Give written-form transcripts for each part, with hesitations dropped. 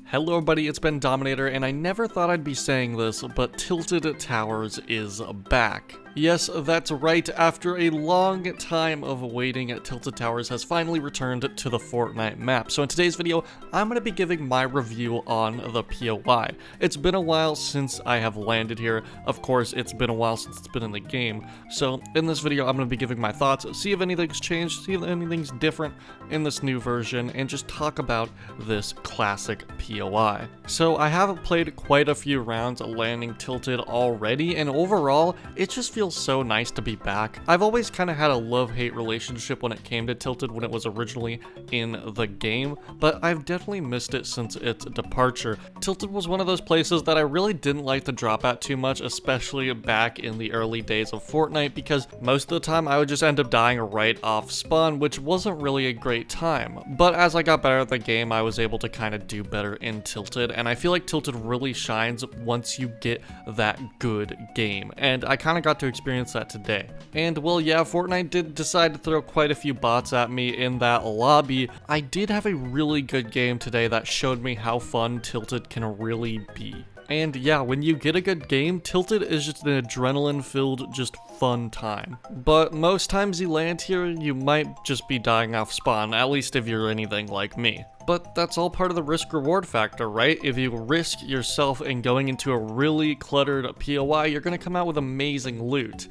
Hello everybody, it's Bendominator, and I never thought I'd be saying this, but Tilted Towers is back. Yes, that's right, after a long time of waiting, Tilted Towers has finally returned to the Fortnite map. So in today's video, I'm going to be giving my review on the POI. It's been a while since I have landed here. Of course, it's been a while since it's been in the game. So in this video, I'm going to be giving my thoughts, see if anything's changed, see if anything's different in this new version, and just talk about this classic POI. So I have played quite a few rounds landing Tilted already, and overall, it just feels so nice to be back. I've always kind of had a love-hate relationship when it came to Tilted when it was originally in the game, but I've definitely missed it since its departure. Tilted was one of those places that I really didn't like to drop at too much, especially back in the early days of Fortnite, because most of the time I would just end up dying right off spawn, which wasn't really a great time. But as I got better at the game, I was able to kind of do better in Tilted, and I feel like Tilted really shines once you get that good game, and I kind of got to experience that today. And well, yeah, Fortnite did decide to throw quite a few bots at me in that lobby. I did have a really good game today that showed me how fun Tilted can really be. And yeah, when you get a good game, Tilted is just an adrenaline-filled, just fun time. But most times you land here, you might just be dying off spawn, at least if you're anything like me. But that's all part of the risk-reward factor, right? If you risk yourself in going into a really cluttered POI, you're gonna come out with amazing loot,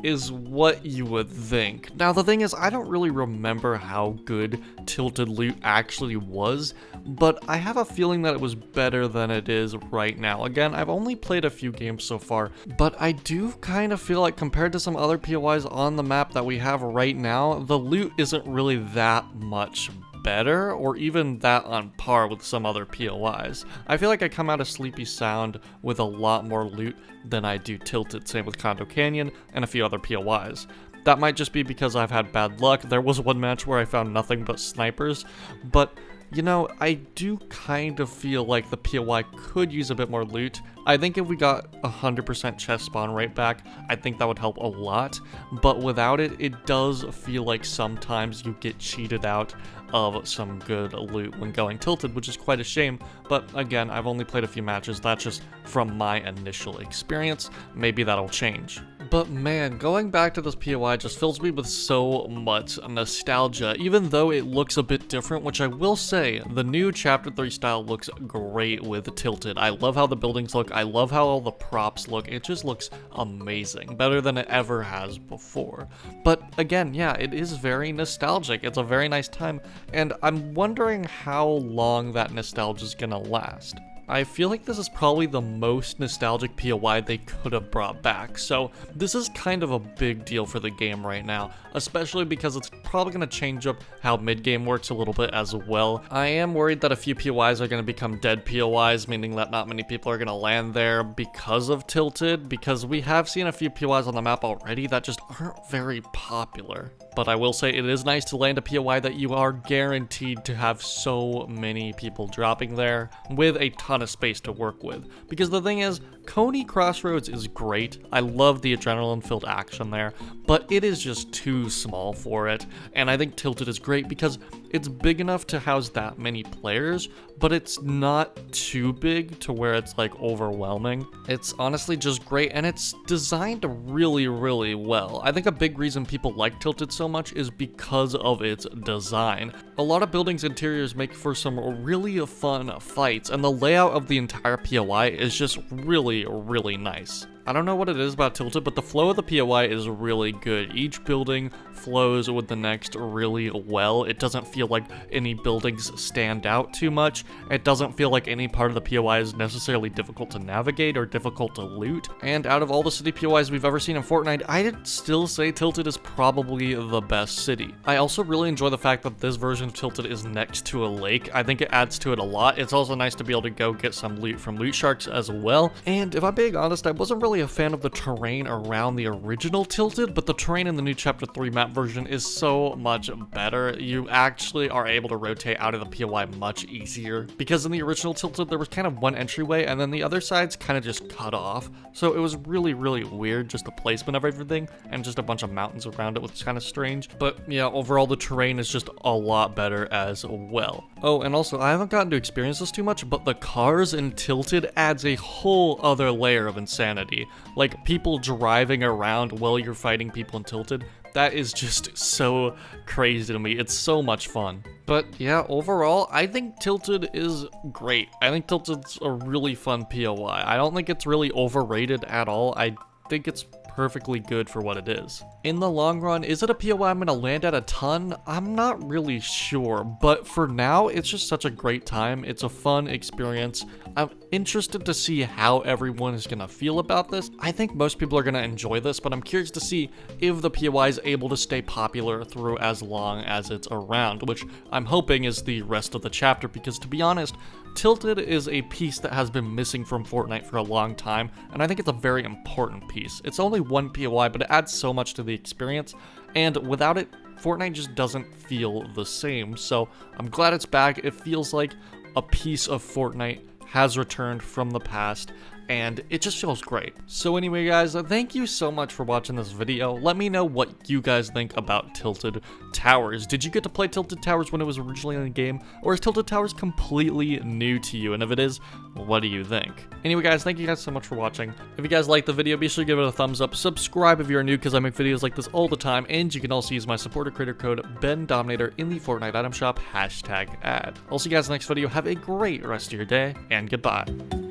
is what you would think. Now the thing is, I don't really remember how good Tilted loot actually was, but I have a feeling that it was better than it is right now. Again, I've only played a few games so far, but I do kind of feel like compared to some other POIs on the map that we have right now, the loot isn't really that much better, or even that on par with some other POIs. I feel like I come out of Sleepy Sound with a lot more loot than I do Tilted, same with Condo Canyon and a few other POIs. That might just be because I've had bad luck. There was one match where I found nothing but snipers, but you know, I do kind of feel like the POI could use a bit more loot. I think if we got 100% chest spawn rate back, I think that would help a lot, but without it, it does feel like sometimes you get cheated out of some good loot when going Tilted, which is quite a shame. But again, I've only played a few matches. That's just from my initial experience. Maybe that'll change. But man, going back to this POI just fills me with so much nostalgia, even though it looks a bit different, which I will say, the new Chapter 3 style looks great with Tilted. I love how the buildings look, I love how all the props look, it just looks amazing, better than it ever has before. But again, yeah, it is very nostalgic, it's a very nice time, and I'm wondering how long that nostalgia is gonna last. I feel like this is probably the most nostalgic POI they could have brought back, so this is kind of a big deal for the game right now, especially because it's probably going to change up how mid-game works a little bit as well. I am worried that a few POIs are going to become dead POIs, meaning that not many people are going to land there because of Tilted, because we have seen a few POIs on the map already that just aren't very popular. But I will say it is nice to land a POI that you are guaranteed to have so many people dropping there with a ton of space to work with. Because the thing is, Coney Crossroads is great. I love the adrenaline-filled action there, but it is just too small for it. And I think Tilted is great because it's big enough to house that many players, but it's not too big to where it's like overwhelming. It's honestly just great, and it's designed really, really well. I think a big reason people like Tilted so much is because of its design. A lot of buildings' interiors make for some really fun fights, and the layout of the entire POI is just really, really nice. I don't know what it is about Tilted, but the flow of the POI is really good. Each building flows with the next really well. It doesn't feel like any buildings stand out too much. It doesn't feel like any part of the POI is necessarily difficult to navigate or difficult to loot. And out of all the city POIs we've ever seen in Fortnite, I'd still say Tilted is probably the best city. I also really enjoy the fact that this version of Tilted is next to a lake. I think it adds to it a lot. It's also nice to be able to go get some loot from loot sharks as well. And if I'm being honest, I wasn't really really a fan of the terrain around the original Tilted, but the terrain in the new Chapter 3 map version is so much better. You actually are able to rotate out of the POI much easier, because in the original Tilted, there was kind of one entryway, and then the other side's kind of just cut off. So it was really, really weird, just the placement of everything, and just a bunch of mountains around it was kind of strange. But yeah, overall, the terrain is just a lot better as well. Oh, and also, I haven't gotten to experience this too much, but the cars in Tilted adds a whole other layer of insanity. Like, people driving around while you're fighting people in Tilted, that is just so crazy to me. It's so much fun. But yeah, overall, I think Tilted is great. I think Tilted's a really fun POI. I don't think it's really overrated at all. I think it's perfectly good for what it is. In the long run, is it a POI I'm gonna land at a ton? I'm not really sure, but for now, it's just such a great time. It's a fun experience. I'm interested to see how everyone is gonna feel about this. I think most people are gonna enjoy this, but I'm curious to see if the POI is able to stay popular through as long as it's around, which I'm hoping is the rest of the chapter, because to be honest, Tilted is a piece that has been missing from Fortnite for a long time, and I think it's a very important piece. It's only one POI, but it adds so much to the experience, and without it, Fortnite just doesn't feel the same. So I'm glad it's back. It feels like a piece of Fortnite has returned from the past, and it just feels great. So anyway, guys, thank you so much for watching this video. Let me know what you guys think about Tilted Towers. Did you get to play Tilted Towers when it was originally in the game, or is Tilted Towers completely new to you? And if it is, what do you think? Anyway, guys, thank you guys so much for watching. If you guys liked the video, be sure to give it a thumbs up. Subscribe if you're new, because I make videos like this all the time, and you can also use my supporter creator code Bendominator in the Fortnite item shop #ad. I'll see you guys in the next video. Have a great rest of your day, and goodbye.